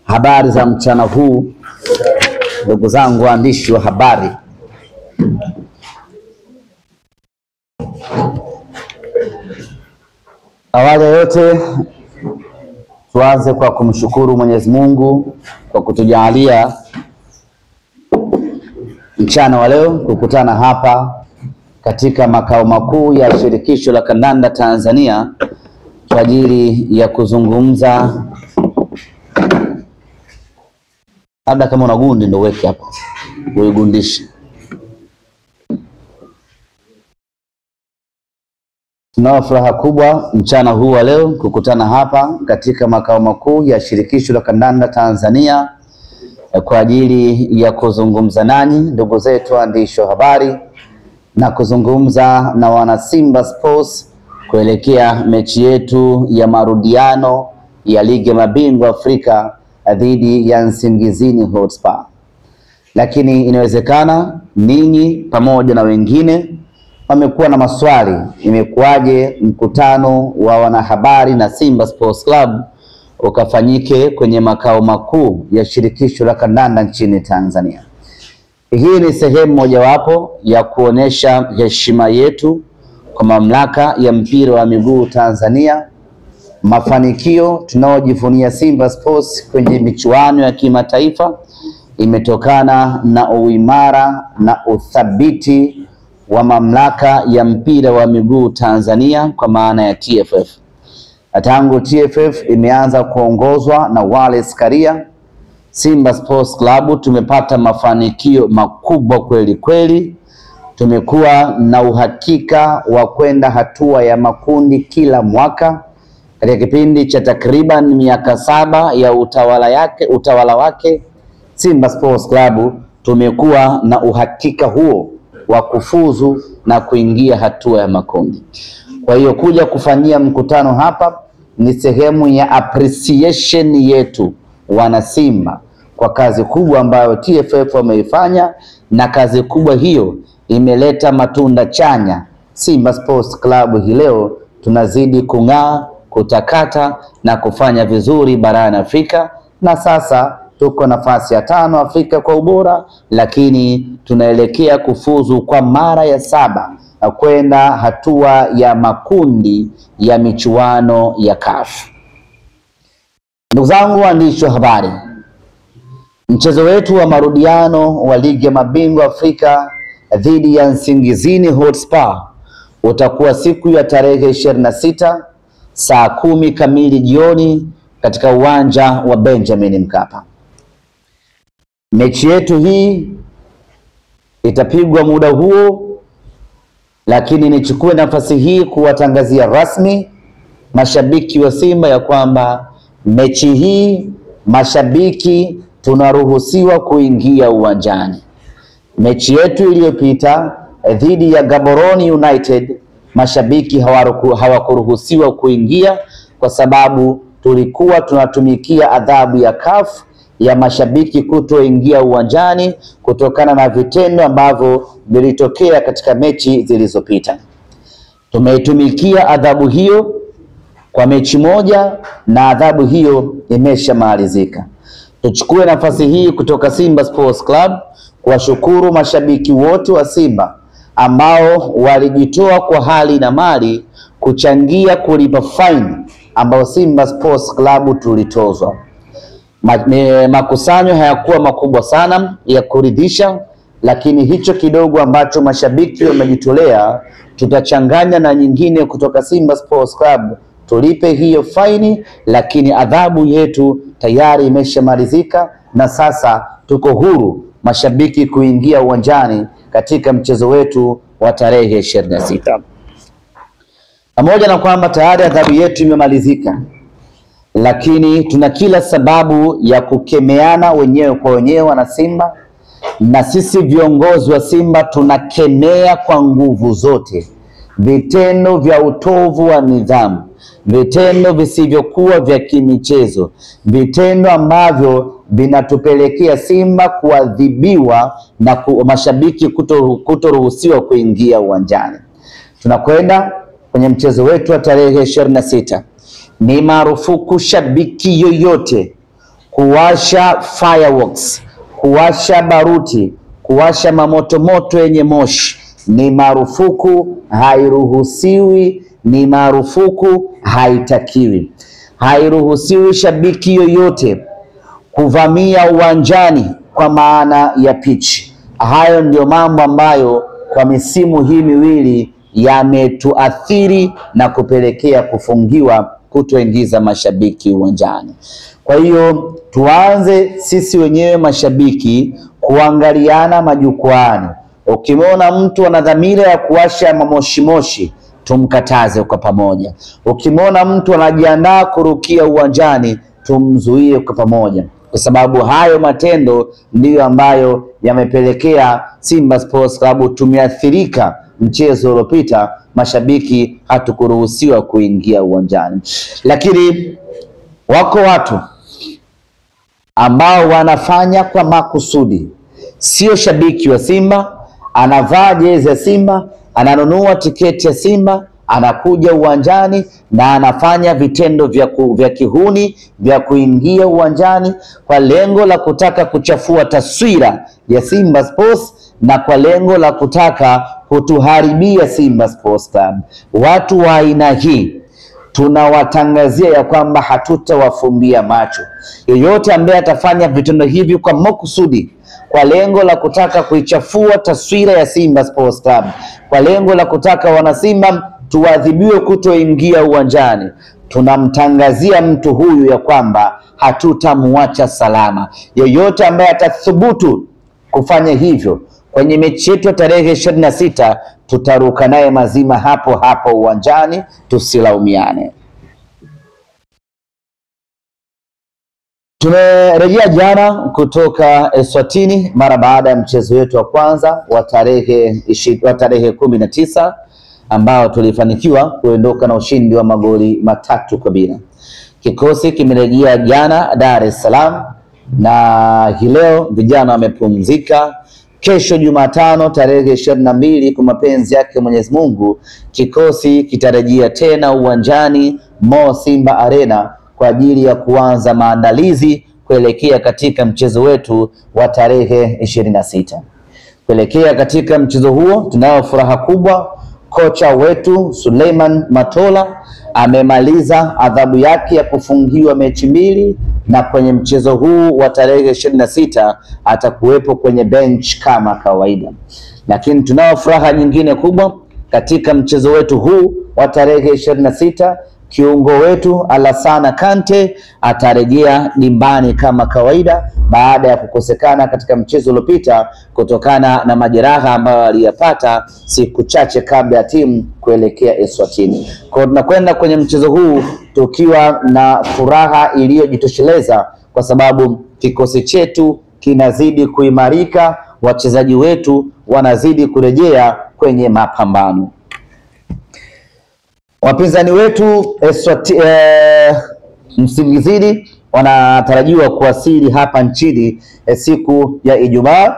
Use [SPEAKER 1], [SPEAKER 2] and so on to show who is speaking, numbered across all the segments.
[SPEAKER 1] Habari za mchana huu, ndugu zangu waandishi wa habari. Awali yote tuanze kwa kumshukuru Mwenyezi Mungu kwa kutujalia mchana wa leo kukutana hapa katika makao makuu ya Shirikisho la Kandanda Tanzania kwa ajili ya kuzungumza. Labda kama una gundi ndio weke hapo, uigundishe. Tunao furaha kubwa mchana huu wa leo kukutana hapa katika makao makuu ya Shirikisho la Kandanda Tanzania kwa ajili ya kuzungumza nanyi ndugu zetu waandishi wa habari na kuzungumza na wana Simba Sports kuelekea mechi yetu ya marudiano ya Ligi ya Mabingwa Afrika dhidi ya Nsingizini Hotspur. Lakini inawezekana ninyi pamoja na wengine wamekuwa na maswali, imekuwaje mkutano wa wanahabari na Simba Sports Club ukafanyike kwenye makao makuu ya Shirikisho la Kandanda nchini Tanzania? Hii ni sehemu mojawapo ya kuonesha heshima yetu kwa mamlaka ya mpira wa miguu Tanzania. Mafanikio tunaojivunia Simba Sports kwenye michuano ya kimataifa imetokana na uimara na uthabiti wa mamlaka ya mpira wa miguu Tanzania kwa maana ya TFF. Tangu TFF imeanza kuongozwa na Wallace Karia, Simba Sports Club tumepata mafanikio makubwa kweli kweli. Tumekuwa na uhakika wa kwenda hatua ya makundi kila mwaka. Katika kipindi cha takriban miaka 7 ya utawala wake Simba Sports Club tumekuwa na uhakika huo wa kufuzu na kuingia hatua ya makundi. Kwa hiyo kuja kufanyia mkutano hapa ni sehemu ya appreciation yetu wana Simba kwa kazi kubwa ambayo TFF wameifanya, na kazi kubwa hiyo imeleta matunda chanya. Simba Sports Club hii leo tunazidi kung'aa, kutakata na kufanya vizuri barani Afrika, na sasa tuko nafasi ya 5 Afrika kwa ubora, lakini tunaelekea kufuzu kwa mara ya 7 na kwenda hatua ya makundi ya michuano ya CAF. Ndugu zangu waandishi wa habari, mchezo wetu wa marudiano wa Ligi ya Mabingwa Afrika dhidi ya Nsingizini Hotspur utakuwa siku ya tarehe 26 saa 10 kamili jioni katika uwanja wa Benjamin Mkapa. Mechi yetu hii itapigwa muda huo, lakini nichukue nafasi hii kuwatangazia rasmi mashabiki wa Simba ya kwamba mechi hii mashabiki tunaruhusiwa kuingia uwanjani. Mechi yetu iliyopita dhidi ya Gaborone United mashabiki hawakuruhusiwa kuingia kwa sababu tulikuwa tunatumikia adhabu ya CAF ya mashabiki kutoingia uwanjani kutokana na vitendo ambavyo vilitokea katika mechi zilizopita. Tumeitumikia adhabu hiyo kwa mechi moja na adhabu hiyo imeshamalizika. Tuchukue nafasi hii kutoka Simba Sports Club kuwashukuru mashabiki wote wa Simba ambao walijitoa kwa hali na mali kuchangia kulipa fine ambao Simba Sports Club tulitozwa. Makusanyo hayakuwa makubwa sana ya kuridhisha, lakini hicho kidogo ambacho mashabiki wamejitolea tutachanganya na nyingine kutoka Simba Sports Club tulipe hiyo faini, lakini adhabu yetu tayari imeshamalizika na sasa tuko huru mashabiki kuingia uwanjani katika mchezo wetu wa tarehe 26. Pamoja na kwamba tayari adhabu yetu imemalizika, lakini tuna kila sababu ya kukemeana wenyewe kwa wenyewe na Simba, na sisi viongozi wa Simba tunakemea kwa nguvu zote vitendo vya utovu wa nidhamu, vitendo visivyokuwa vya kimichezo, vitendo ambavyo vinatupelekea Simba kuadhibiwa na mashabiki kutoruhusiwa kuingia uwanjani. Tunakwenda kwenye mchezo wetu wa tarehe 26. Ni marufuku shabiki yoyote kuwasha fireworks, kuwasha baruti, kuwasha mamotomoto yenye moshi. Ni marufuku, hairuhusiwi, ni marufuku, haitakiwi. Hairuhusiwi shabiki yoyote kuvamia uwanjani kwa maana ya pitch. Hayo ndio mambo ambayo kwa misimu hii miwili yametuathiri na kupelekea kufungiwa kutoingiza mashabiki uwanjani. Kwa hiyo tuanze sisi wenyewe mashabiki kuangaliana majukwaani. Ukimwona mtu ana dhamira ya kuwasha mamoshimoshi, tumkataze kwa pamoja. Ukimwona mtu anajiandaa kurukia uwanjani, tumzuie kwa pamoja, kwa sababu hayo matendo ndiyo ambayo yamepelekea Simba Sports Club tumeathirika. Mchezo uliopita mashabiki hatukuruhusiwa kuingia uwanjani, lakini wako watu ambao wanafanya kwa makusudi. Sio shabiki wa Simba, anavaa jezi ya Simba, ananunua tiketi ya Simba, anakuja uwanjani na anafanya vitendo vya kihuni vya kuingia uwanjani kwa lengo la kutaka kuchafua taswira ya Simba Sports na kwa lengo la kutaka kutuharibia Simba Sports Club. Watu wa aina hii tunawatangazia ya kwamba hatutawafumbia macho. Yeyote ambaye atafanya vitendo hivi kwa makusudi, kwa lengo la kutaka kuichafua taswira ya Simba Sports Club, kwa lengo la kutaka wanasimba tuadhibiwe kutoingia uwanjani, tunamtangazia mtu huyu ya kwamba hatutamuacha salama. Yeyote ambaye atathubutu kufanya hivyo kwenye mechi yetu ya tarehe 26, tutaruka naye mazima hapo hapo uwanjani, tusilaumiane. Tumerejea jana kutoka Eswatini mara baada ya mchezo wetu wa kwanza wa tarehe 19 ambao tulifanikiwa kuondoka na ushindi wa magoli 3-0. Kikosi kimerejea jana Dar es Salaam na hii leo vijana wamepumzika. Kesho Jumatano tarehe 22 kwa mapenzi yake Mwenyezi Mungu, kikosi kitarejea tena uwanjani Mo Simba Arena kwa ajili ya kuanza maandalizi kuelekea katika mchezo wetu wa tarehe 26. Kuelekea katika mchezo huo tunayo furaha kubwa. Kocha wetu Suleiman Matola amemaliza adhabu yake ya kufungiwa mechi 2, na kwenye mchezo huu wa tarehe 26 atakuwepo kwenye bench kama kawaida. Lakini tunao furaha nyingine kubwa katika mchezo wetu huu wa tarehe 26. Kiungo wetu Alassana Kante atarejea dimbani kama kawaida baada ya kukosekana katika mchezo uliopita kutokana na majeraha ambayo aliyapata siku chache kabla ya timu kuelekea Eswatini. Kwa tunakwenda kwenye mchezo huu tukiwa na furaha iliyojitosheleza kwa sababu kikosi chetu kinazidi kuimarika, wachezaji wetu wanazidi kurejea kwenye mapambano. Wapinzani wetu Msingizini wanatarajiwa kuwasili hapa nchini siku ya Ijumaa.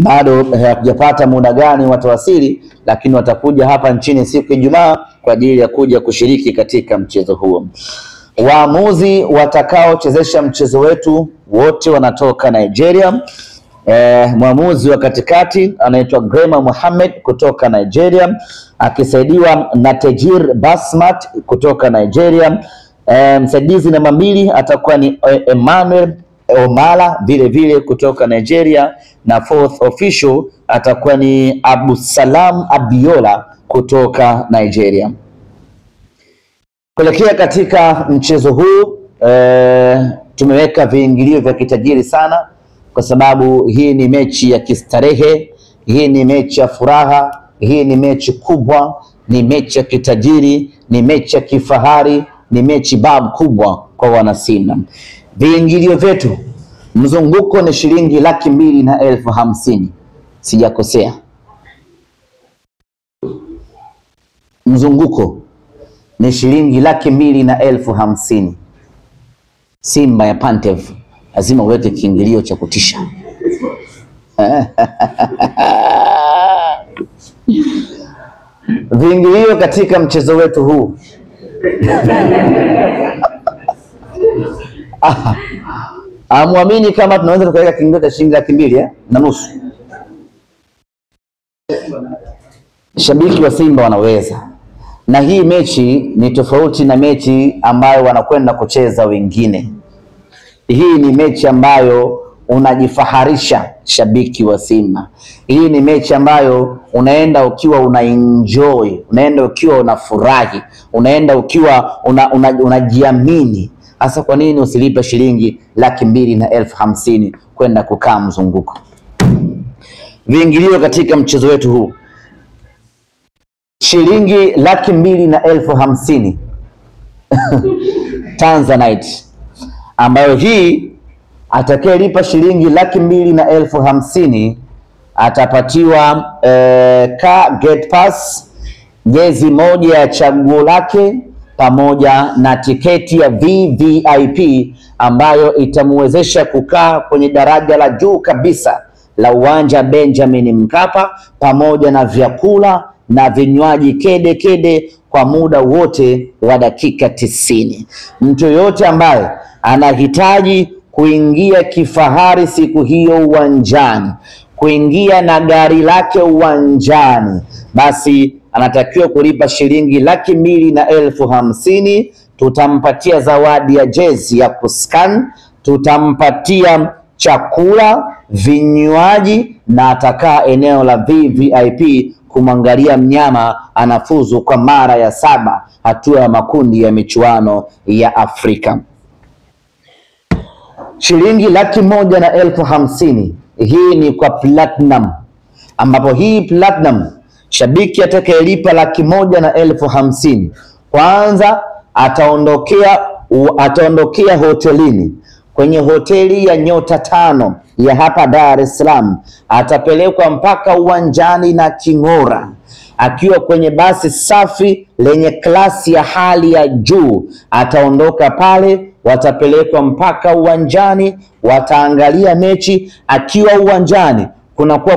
[SPEAKER 1] Bado hawajapata muda gani watawasili, lakini watakuja hapa nchini siku ya Ijumaa kwa ajili ya kuja kushiriki katika mchezo huo. Waamuzi watakaochezesha mchezo wetu wote wanatoka Nigeria. Mwamuzi wa katikati anaitwa Grema Mohammed kutoka Nigeria, akisaidiwa na Tejir Basmat kutoka Nigeria. Msaidizi namba 2 atakuwa ni Emmanuel Omala vile vile kutoka Nigeria, na fourth official atakuwa ni Abusalam Abiola kutoka Nigeria. Kuelekea katika mchezo huu tumeweka viingilio vya kitajiri sana, kwa sababu hii ni mechi ya kistarehe, hii ni mechi ya furaha, hii ni mechi kubwa, ni mechi ya kitajiri, ni mechi ya kifahari, ni mechi babu kubwa kwa wanasimba. Viingilio vyetu, mzunguko ni shilingi 250,000. Sijakosea. Mzunguko ni shilingi 250,000. Simba ya Pantev lazima uweke kiingilio cha kutisha. Viingilio katika mchezo wetu huu Muamini kama tunaweza tukaweka kiingilio cha shilingi 2,500,000 shabiki wa Simba wanaweza. Na hii mechi ni tofauti na mechi ambayo wanakwenda kucheza wengine. Hii ni mechi ambayo unajifaharisha shabiki wa Simba. Hii ni mechi ambayo unaenda ukiwa unaenjoy, unaenda ukiwa unafurahi, unaenda ukiwa unajiamini. Hasa kwa nini usilipe shilingi 250,000 kwenda kukaa mzunguko? Viingilio katika mchezo wetu huu shilingi 250,000 Tanzanite, ambayo hii atakayelipa shilingi 250,000 atapatiwa gate pass, jezi moja ya chaguo lake pamoja na tiketi ya VVIP ambayo itamwezesha kukaa kwenye daraja la juu kabisa la uwanja Benjamin Mkapa, pamoja na vyakula na vinywaji kede kede kwa muda wote wa dakika 90. Mtu yote ambaye anahitaji kuingia kifahari siku hiyo uwanjani, kuingia na gari lake uwanjani, basi anatakiwa kulipa shilingi 250,000. Tutampatia zawadi ya jezi ya kuscan, tutampatia chakula, vinywaji, na atakaa eneo la VVIP kumwangalia mnyama anafuzu kwa mara ya 7 hatua ya makundi ya michuano ya Afrika. Shilingi 150,000 hii ni kwa platinum, ambapo hii platinum shabiki atakayelipa 150,000 kwanza ataondokea hotelini, kwenye hoteli ya nyota 5 ya hapa Dar es Salaam, atapelekwa mpaka uwanjani na king'ora, akiwa kwenye basi safi lenye klasi ya hali ya juu. Ataondoka pale, watapelekwa mpaka uwanjani, wataangalia mechi. Akiwa uwanjani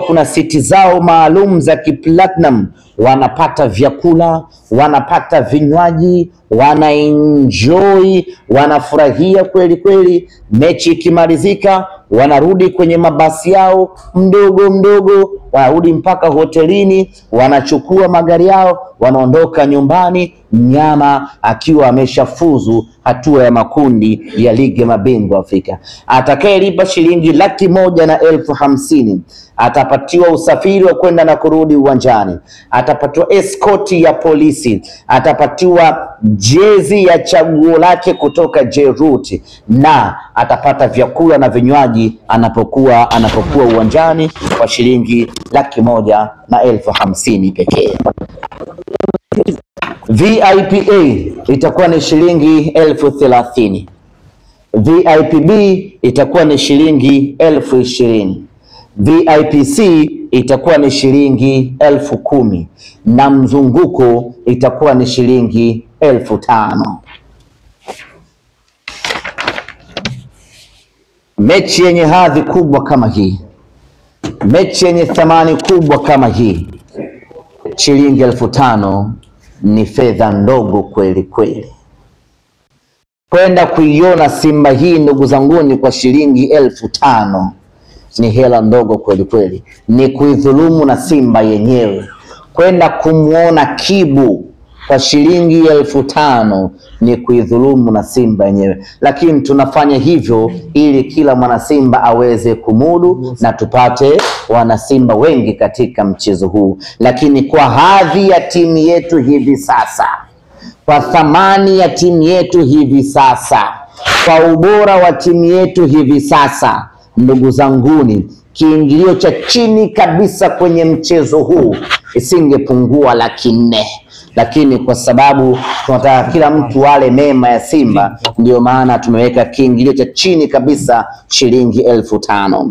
[SPEAKER 1] kuna siti zao maalum za kiplatinum, wanapata vyakula, wanapata vinywaji, wanaenjoy, wanafurahia kweli kweli. Mechi ikimalizika, wanarudi kwenye mabasi yao mdogo mdogo, wanarudi mpaka hotelini, wanachukua magari yao, wanaondoka nyumbani, mnyama akiwa ameshafuzu hatua ya makundi ya ligi ya mabingwa Afrika. Atakayelipa shilingi 150,000 atapatiwa usafiri wa kwenda na kurudi uwanjani, atapatiwa escort ya polisi, atapatiwa jezi ya chaguo lake kutoka Jeruti, na atapata vyakula na vinywaji anapokuwa uwanjani kwa shilingi 150,000 pekee. VIPA itakuwa ni shilingi 30,000. VIPB itakuwa ni shilingi 20,000. VIPC itakuwa ni shilingi 10,000 na mzunguko itakuwa ni shilingi 5,000. Mechi yenye hadhi kubwa kama hii, mechi yenye thamani kubwa kama hii, shilingi 5,000 ni fedha ndogo kweli kweli. Kwenda kuiona Simba hii ndugu zanguni kwa shilingi 5,000 ni hela ndogo kweli kweli, ni kuidhulumu na Simba yenyewe. Kwenda kumuona Kibu kwa shilingi 5,000 ni kuidhulumu na Simba yenyewe, lakini tunafanya hivyo ili kila mwana Simba aweze kumudu na tupate wana Simba wengi katika mchezo huu. Lakini kwa hadhi ya timu yetu hivi sasa, kwa thamani ya timu yetu hivi sasa, kwa ubora wa timu yetu hivi sasa, ndugu zanguni, kiingilio cha chini kabisa kwenye mchezo huu isingepungua 400,000. Lakini kwa sababu tunataka kila mtu wale mema ya Simba, ndio maana tumeweka kiingilio cha chini kabisa shilingi 5,000.